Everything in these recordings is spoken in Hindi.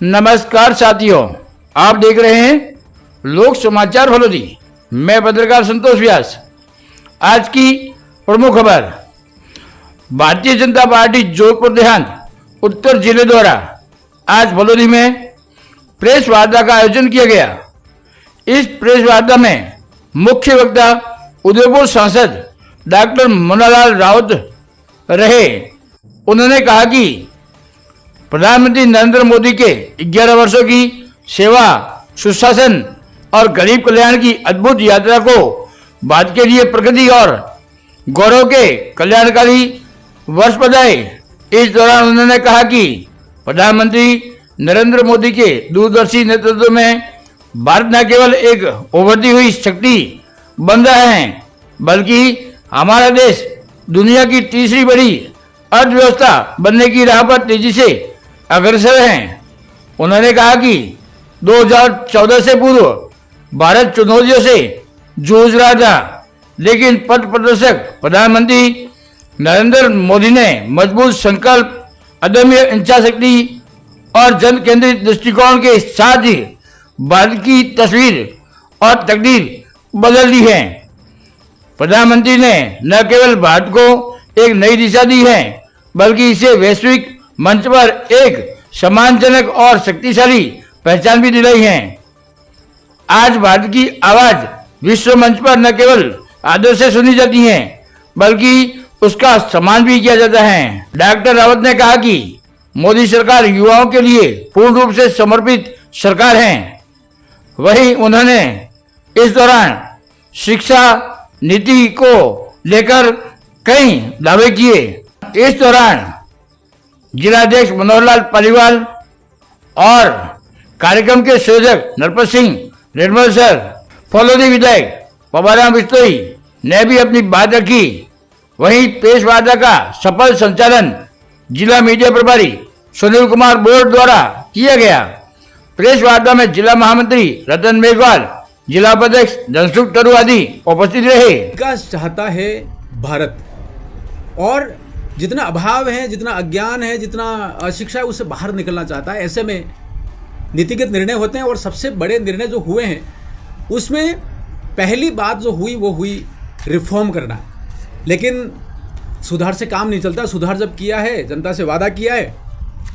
नमस्कार साथियों, आप देख रहे हैं लोक समाचार फलोदी। मैं पत्रकार संतोष व्यास। आज की प्रमुख खबर, भारतीय जनता पार्टी जोधपुर देहात उत्तर जिले द्वारा आज फलोदी में प्रेस वार्ता का आयोजन किया गया। इस प्रेस वार्ता में मुख्य वक्ता उदयपुर सांसद डॉक्टर मुन्नालाल राउत रहे। उन्होंने कहा कि प्रधानमंत्री नरेंद्र मोदी के 11 वर्षों की सेवा, सुशासन और गरीब कल्याण की अद्भुत यात्रा को भारत के लिए प्रगति और गौरव के कल्याणकारी वर्ष बताए। इस दौरान उन्होंने कहा कि प्रधानमंत्री नरेंद्र मोदी के दूरदर्शी नेतृत्व में भारत न केवल एक उभरती हुई शक्ति बन रहा है, बल्कि हमारा देश दुनिया की तीसरी बड़ी अर्थव्यवस्था बनने की राह पर तेजी से अग्रसर हैं। उन्होंने कहा कि 2014 से पूर्व भारत चुनौतियों से जूझ रहा था, लेकिन पथ प्रदर्शक प्रधानमंत्री नरेंद्र मोदी ने मजबूत संकल्प, अदम्य इच्छाशक्ति और जन केंद्रित दृष्टिकोण के साथ ही भारत की तस्वीर और तकदीर बदल दी है। प्रधानमंत्री ने न केवल भारत को एक नई दिशा दी है, बल्कि इसे वैश्विक मंच पर एक सम्मानजनक और शक्तिशाली पहचान भी दिलाई है। आज भारत की आवाज विश्व मंच पर न केवल आदर से सुनी जाती है, बल्कि उसका सम्मान भी किया जाता है। डॉक्टर रावत ने कहा कि मोदी सरकार युवाओं के लिए पूर्ण रूप से समर्पित सरकार है। वहीं उन्होंने इस दौरान शिक्षा नीति को लेकर कई दावे किए। इस दौरान जिलाध्यक्ष मनोहरलाल पालीवाल और कार्यक्रम के संयोजक नरपत सिंह रेडमल सर, फलोदी विधायक पवाराम बिश्नोई ने भी अपनी बात रखी। वहीं प्रेस वार्ता का सफल संचालन जिला मीडिया प्रभारी सुनील कुमार बोर्ड द्वारा किया गया। प्रेस वार्ता में जिला महामंत्री रतन मेघवाल, जिला उपाध्यक्ष धनसुख तरु आदि उपस्थित रहे। विकास चाहता है भारत, और जितना अभाव है, जितना अज्ञान है, जितना अशिक्षा है, उससे बाहर निकलना चाहता है। ऐसे में नीतिगत निर्णय होते हैं, और सबसे बड़े निर्णय जो हुए हैं उसमें पहली बात जो हुई वो हुई रिफॉर्म करना। लेकिन सुधार से काम नहीं चलता। सुधार जब किया है, जनता से वादा किया है,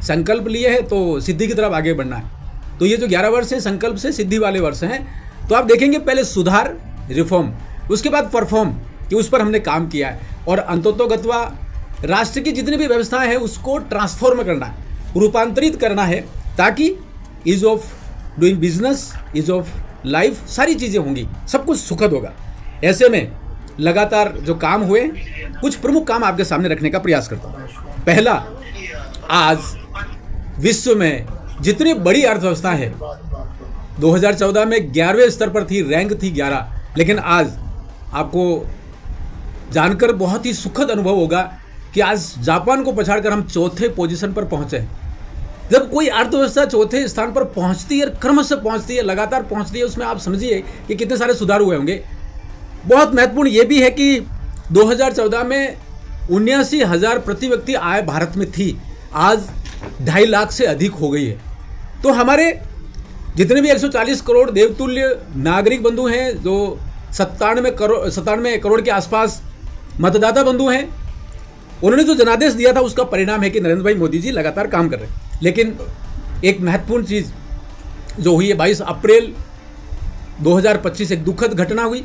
संकल्प लिए है, तो सिद्धि की तरफ आगे बढ़ना है। तो ये जो 11 वर्ष है संकल्प से सिद्धि वाले वर्ष हैं। तो आप देखेंगे पहले सुधार, रिफॉर्म, उसके बाद परफॉर्म, कि उस पर हमने काम किया है, और अंततोगत्वा राष्ट्र की जितनी भी व्यवस्थाएं हैं उसको ट्रांसफॉर्म करना है, रूपांतरित करना है, ताकि ease of doing business, ease of life, सारी चीज़ें होंगी, सब कुछ सुखद होगा। ऐसे में लगातार जो काम हुए, कुछ प्रमुख काम आपके सामने रखने का प्रयास करता हूँ। पहला, आज विश्व में जितनी बड़ी अर्थव्यवस्था है, 2014 में 11वें स्तर पर थी, रैंक थी 11, लेकिन आज आपको जानकर बहुत ही सुखद अनुभव होगा कि आज जापान को पछाड़कर हम चौथे पोजीशन पर पहुंचे हैं। जब कोई अर्थव्यवस्था चौथे स्थान पर पहुंचती है, क्रमश से पहुंचती है, लगातार पहुंचती है, उसमें आप समझिए कि कितने सारे सुधार हुए होंगे। बहुत महत्वपूर्ण ये भी है कि 2014 में 79,000 प्रति व्यक्ति आय भारत में थी, आज 2.5 लाख से अधिक हो गई है। तो हमारे जितने भी 140 करोड़ देवतुल्य नागरिक बंधु हैं, जो 97 करोड़ के आसपास मतदाता बंधु हैं, उन्होंने जो जनादेश दिया था उसका परिणाम है कि नरेंद्र भाई मोदी जी लगातार काम कर रहे हैं। लेकिन एक महत्वपूर्ण चीज़ जो हुई है, 22 अप्रैल 2025 एक दुखद घटना हुई।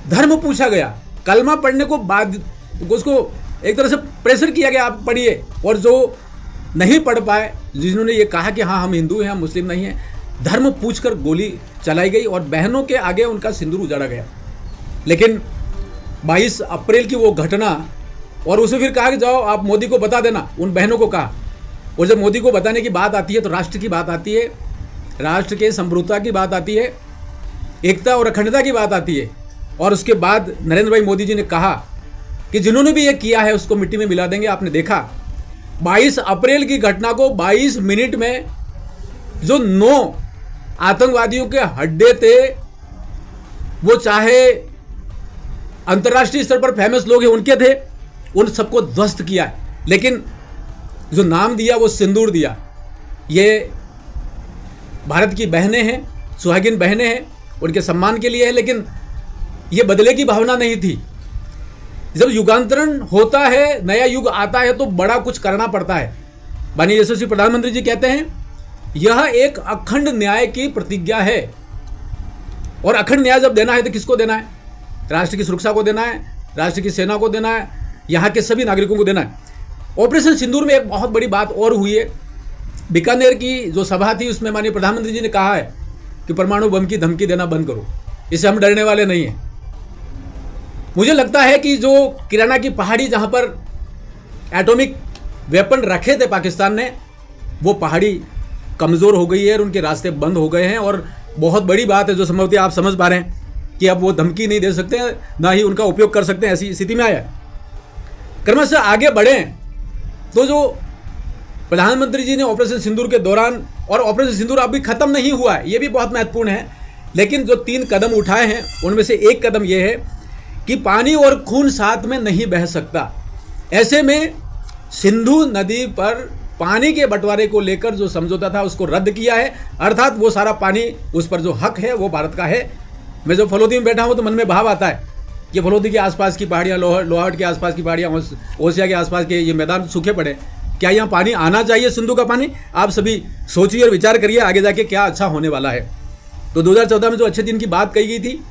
धर्म पूछा गया, कलमा पढ़ने को बाद उसको एक तरह से प्रेशर किया गया, आप पढ़िए, और जो नहीं पढ़ पाए, जिन्होंने ये कहा कि हाँ हम हिंदू हैं, हम मुस्लिम नहीं हैं, धर्म पूछकर गोली चलाई गई और बहनों के आगे उनका सिंदूर उजाड़ा गया। लेकिन 22 अप्रैल की वो घटना, और उसे फिर कहा कि जाओ आप मोदी को बता देना, उन बहनों को कहा। और जब मोदी को बताने की बात आती है तो राष्ट्र की बात आती है, राष्ट्र के समृद्धता की बात आती है, एकता और अखंडता की बात आती है। और उसके बाद नरेंद्र भाई मोदी जी ने कहा कि जिन्होंने भी ये किया है उसको मिट्टी में मिला देंगे। आपने देखा 22 अप्रैल की घटना को 22 मिनट में जो 9 आतंकवादियों के हड्डे थे, वो चाहे अंतर्राष्ट्रीय स्तर पर फेमस लोग हैं उनके थे, उन सबको ध्वस्त किया है। लेकिन जो नाम दिया वो सिंदूर दिया, ये भारत की बहनें हैं, सुहागिन बहनें हैं, उनके सम्मान के लिए है, लेकिन ये बदले की भावना नहीं थी। जब युगांतरण होता है, नया युग आता है, तो बड़ा कुछ करना पड़ता है। माननीय यशस्वी प्रधानमंत्री जी कहते हैं यह एक अखंड न्याय की प्रतिज्ञा है, और अखंड न्याय जब देना है तो किसको देना है? राष्ट्र की सुरक्षा को देना है, राष्ट्र की सेना को देना है, यहाँ के सभी नागरिकों को देना है। ऑपरेशन सिंदूर में एक बहुत बड़ी बात और हुई है। बीकानेर की जो सभा थी उसमें माननीय प्रधानमंत्री जी ने कहा है कि परमाणु बम की धमकी देना बंद करो, इससे हम डरने वाले नहीं हैं। मुझे लगता है कि जो किराना की पहाड़ी जहाँ पर एटॉमिक वेपन रखे थे पाकिस्तान ने, वो पहाड़ी कमज़ोर हो गई है और उनके रास्ते बंद हो गए हैं। और बहुत बड़ी बात है जो संभवतः आप समझ पा रहे हैं कि अब वो धमकी नहीं दे सकते हैं, ना ही उनका उपयोग कर सकते हैं, ऐसी स्थिति में आया। क्रमशः आगे बढ़ें तो जो प्रधानमंत्री जी ने ऑपरेशन सिंदूर के दौरान, और ऑपरेशन सिंदूर अभी खत्म नहीं हुआ है, ये भी बहुत महत्वपूर्ण है, लेकिन जो 3 कदम उठाए हैं उनमें से एक कदम ये है कि पानी और खून साथ में नहीं बह सकता। ऐसे में सिंधु नदी पर पानी के बंटवारे को लेकर जो समझौता था उसको रद्द किया है, अर्थात वो सारा पानी, उस पर जो हक है वो भारत का है। मैं जब फलोदी में बैठा हूँ तो मन में भाव आता है कि फलोदी के आसपास की पहाड़ियाँ, लोहाट के आसपास की पहाड़ियाँ, ओसिया के आसपास के ये मैदान सूखे पड़े, क्या यहाँ पानी आना चाहिए? सिंधु का पानी? आप सभी सोचिए और विचार करिए आगे जाके क्या अच्छा होने वाला है। तो 2014 में जो अच्छे दिन की बात कही गई थी,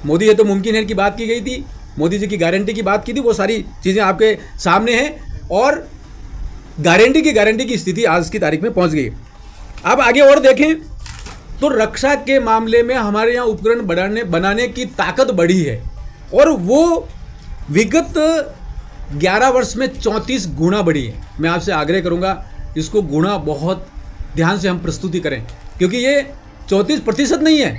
मोदी है तो मुमकिन है की बात की गई थी, मोदी जी की गारंटी की बात की थी, वो सारी चीज़ें आपके सामने हैं और गारंटी की स्थिति आज की तारीख में पहुंच गई। अब आगे और देखें तो रक्षा के मामले में हमारे यहाँ उपकरण बनाने की ताकत बढ़ी है, और वो विगत 11 वर्ष में 34 गुना बढ़ी है। मैं आपसे आग्रह करूँगा इसको गुना बहुत ध्यान से हम प्रस्तुति करें, क्योंकि ये 34% नहीं है,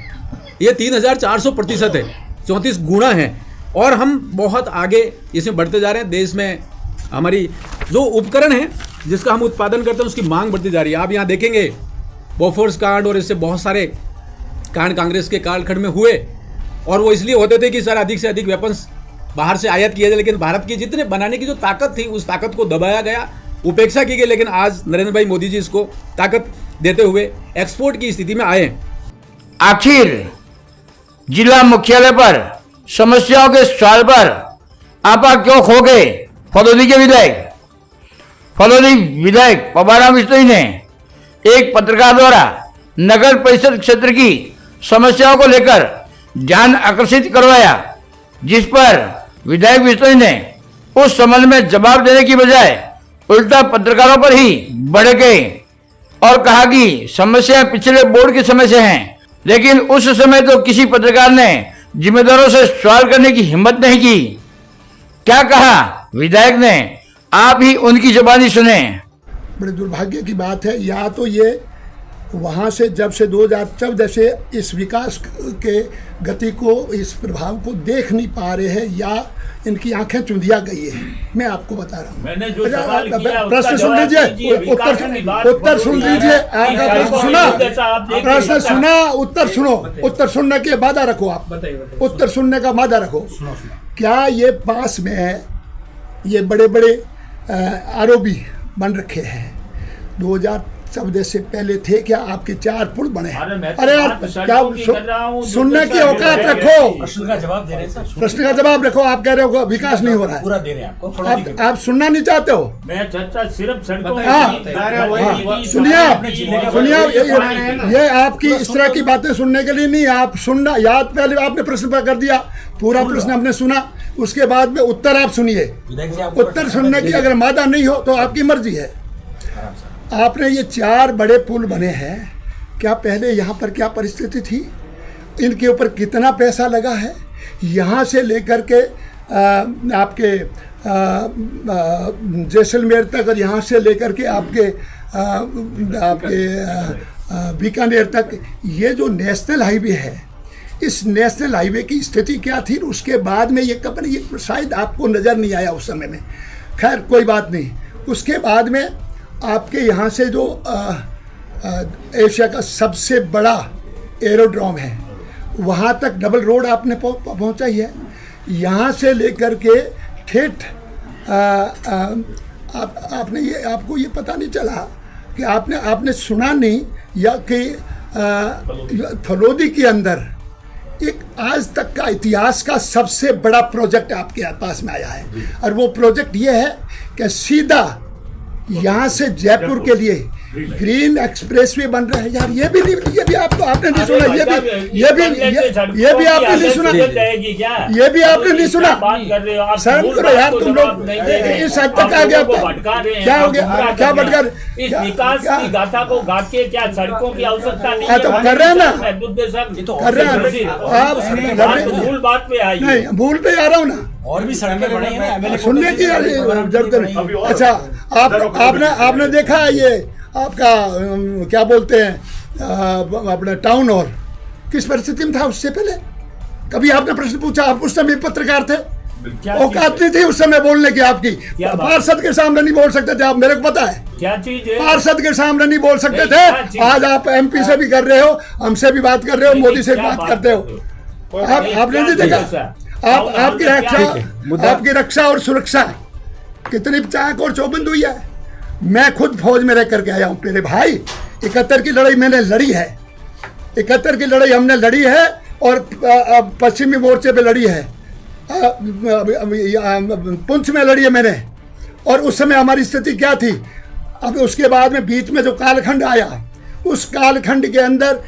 ये 3400% है, 34 गुना है, और हम बहुत आगे इसमें बढ़ते जा रहे हैं। देश में हमारी जो उपकरण है जिसका हम उत्पादन करते हैं उसकी मांग बढ़ती जा रही है। आप यहाँ देखेंगे बोफोर्स कांड और इससे बहुत सारे कांड कांग्रेस के कालखंड में हुए, और वो इसलिए होते थे कि सर अधिक से अधिक वेपन्स बाहर से आयात किया जाए, लेकिन भारत की जितने बनाने की जो ताकत थी उस ताकत को दबाया गया, उपेक्षा की गई। लेकिन आज नरेंद्र भाई मोदी जी इसको ताकत देते हुए एक्सपोर्ट की स्थिति में आए। आखिर जिला मुख्यालय पर समस्याओं के सवाल पर आपा क्यों खो गए? फलोदी के विधायक पबाराम बिश्नोई ने एक पत्रकार द्वारा नगर परिषद क्षेत्र की समस्याओं को लेकर ध्यान आकर्षित करवाया, जिस पर विधायक बिश्नोई ने उस संबंध में जवाब देने की बजाय उल्टा पत्रकारों पर ही बढ़ गए और कहा कि समस्या पिछले बोर्ड की समस्या है, लेकिन उस समय तो किसी पत्रकार ने जिम्मेदारों से सवाल करने की हिम्मत नहीं की। क्या कहा विधायक ने, आप ही उनकी जुबानी सुने। बड़े दुर्भाग्य की बात है, या तो ये वहाँ से जब से 2014 से इस विकास के गति को, इस प्रभाव को देख नहीं पा रहे हैं, या इनकी आंखें चुंधिया गई है। मैं आपको बता रहा हूँ। प्रश्न सुन लीजिए, उत्तर सुन लीजिए। आपका प्रश्न सुना, प्रश्न सुना, उत्तर सुनो, उत्तर सुनने के वादा रखो। आप उत्तर सुनने का वादा रखो। क्या ये पास में है, ये बड़े बड़े आरओबी बन रखे हैं, 2014 से पहले थे क्या? आपके 4 पुल बने हैं। अरे यार क्या सुनने की औकात रखो, प्रश्न का जवाब दे रहे हैं। प्रश्न का जवाब रखो। आप कह रहे हो विकास नहीं हो रहा है, पूरा दे रहे हैं आपको। आप सुनना नहीं चाहते हो? मैं चर्चा सिर्फ सुनिए, ये आपकी इस तरह की बातें सुनने के लिए नहीं। आप सुनना याद, पहले आपने प्रश्न कर दिया, पूरा प्रश्न आपने सुना, उसके बाद में उत्तर आप सुनिए। उत्तर सुनने की अगर मादा नहीं हो तो आपकी मर्जी है। आपने ये 4 बड़े पुल बने हैं, क्या पहले यहाँ पर क्या परिस्थिति थी? इनके ऊपर कितना पैसा लगा है? यहाँ से लेकर के आपके जैसलमेर तक, और यहाँ से लेकर के आपके बीकानेर तक, ये जो नेशनल हाईवे है, इस नेशनल हाईवे की स्थिति क्या थी? उसके बाद में ये कंपनी, ये शायद आपको नज़र नहीं आया उस समय में, खैर कोई बात नहीं। उसके बाद में आपके यहाँ से जो एशिया का सबसे बड़ा एरोड्रोम है, वहाँ तक डबल रोड आपने पहुँचाई है। यहाँ से लेकर के ठेठ आपने ये, आपको ये पता नहीं चला कि आपने सुना नहीं या कि फलोदी के अंदर एक आज तक का इतिहास का सबसे बड़ा प्रोजेक्ट आपके पास में आया है, और वो प्रोजेक्ट ये है कि सीधा यहाँ से जयपुर के लिए ग्रीन एक्सप्रेसवे बन रहा है। यार ये भी आपने नहीं सुना, ये भी आपने नहीं सुना, ये भी आपने नहीं सुना। शर्म करो यार तुम लोग, इस हद तक आ गया। क्या हो गया, क्या भटका इस विकास की गाथा को गा के क्या सड़कों की आवश्यकता नहीं तो कर रहे हैं ना, कर रहे हैं आप मूल बात पे आई नहीं, भूल पे आ रहा हूँ ना, और भी सड़कें बनी हैं ना, सुनने की जरूरत नहीं। अच्छा, आपने देखा है ये आपका क्या बोलते हैं अपना टाउन हॉल किस परिस्थिति में था उससे पहले? कभी आपने प्रश्न पूछा? आप उस समय पत्रकार थे, औकात नहीं थी उस समय बोलने की आपकी। पार्षद के सामने नहीं बोल सकते थे आप, मेरे को पता है। क्या चीज है? पार्षद के सामने नहीं बोल सकते थे। आज आप MP से भी कर रहे हो, हमसे भी बात कर रहे हो, मोदी से भी बात करते हो। आपने नहीं देखा? आपकी रक्षा और सुरक्षा कितनी चाक और चौबंद हुई है। मैं खुद फौज में रह करके आया हूँ मेरे भाई। 71 की लड़ाई मैंने लड़ी है, 71 की लड़ाई हमने लड़ी है, और पश्चिमी मोर्चे पे लड़ी है, पुंछ में लड़ी है मैंने। और उस समय हमारी स्थिति क्या थी? अब उसके बाद में बीच में जो कालखंड आया, उस कालखंड के अंदर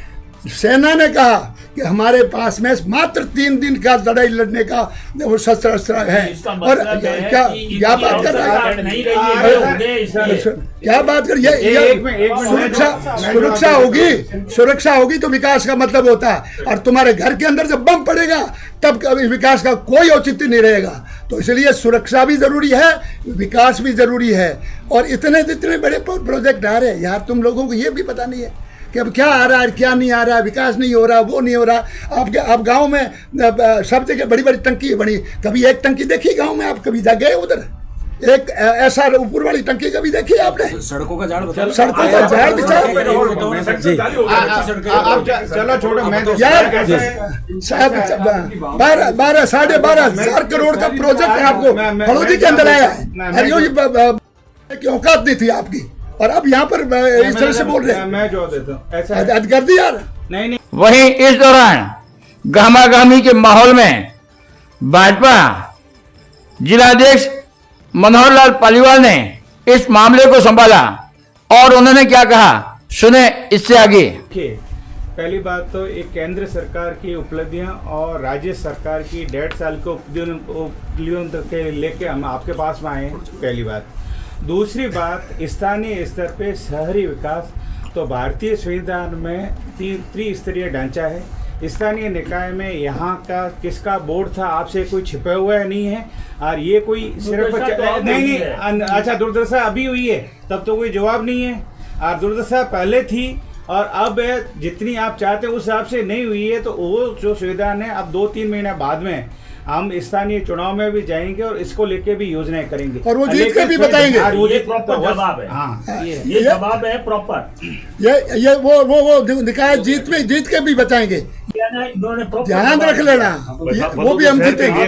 सेना ने कहा कि हमारे पास में मात्र 3 दिन का लड़ाई लड़ने का वो शस्त्र है। और क्या बात कर रहा है, क्या बात कर, ये सुरक्षा होगी तो विकास का मतलब होता है। और तुम्हारे घर के अंदर जब बम पड़ेगा तब विकास का कोई औचित्य नहीं रहेगा। तो इसलिए सुरक्षा भी जरूरी है, विकास भी जरूरी है। और इतने बड़े प्रोजेक्ट आ रहे हैं यार, तुम लोगों को ये भी पता नहीं है कि अब क्या आ रहा है, क्या नहीं आ रहा है, विकास नहीं हो रहा, वो नहीं हो रहा। आप गांव में सब जगह बड़ी बड़ी टंकी बनी, कभी एक टंकी देखी गांव में? आप कभी जा गए उधर? एक ऐसा ऊपर वाली टंकी कभी देखी आपने? सड़कों का झाड़ बिछा, चलो छोड़ो यार। 12,500 करोड़ का प्रोजेक्ट है आपको फलोदी के अंदर आया है। अरे औकात नहीं थी आपकी, और अब यहाँ पर इस तरह से बोल रहे हैं। मैं जो देता हूँ ऐसा कर दी यार। नहीं। वहीं इस दौरान गहमागहमी के माहौल में भाजपा जिलाध्यक्ष मनोहर लाल पालीवाल ने इस मामले को संभाला, और उन्होंने क्या कहा सुने इससे आगे। पहली बात तो एक केंद्र सरकार की उपलब्धियां और राज्य सरकार की 1.5 साल के उपलब्धियों के लेके हम आपके पास में आए हैं, पहली बात। दूसरी बात, स्थानीय स्तर पे शहरी विकास, तो भारतीय संविधान में त्रिस्तरीय ढांचा है। स्थानीय निकाय में यहाँ का किसका बोर्ड था आपसे कोई छिपा हुआ नहीं है, और ये कोई सिर्फ नहीं अच्छा दुर्दशा अभी हुई है तब तो कोई जवाब नहीं है, और दुर्दशा पहले थी और अब जितनी आप चाहते हैं उस हिसाब से नहीं हुई है। तो वो जो संविधान है, अब 2-3 महीने बाद में हम स्थानीय चुनाव में भी जाएंगे और इसको लेके भी योजनाएं करेंगे, और वो जीत के भी बताएंगे। ये प्रॉपर जवाब है। हाँ, ये जवाब है प्रॉपर। ये वो निकाय जीत के भी बताएंगे। ध्यान रख लेना, वो भी हम जीतेंगे।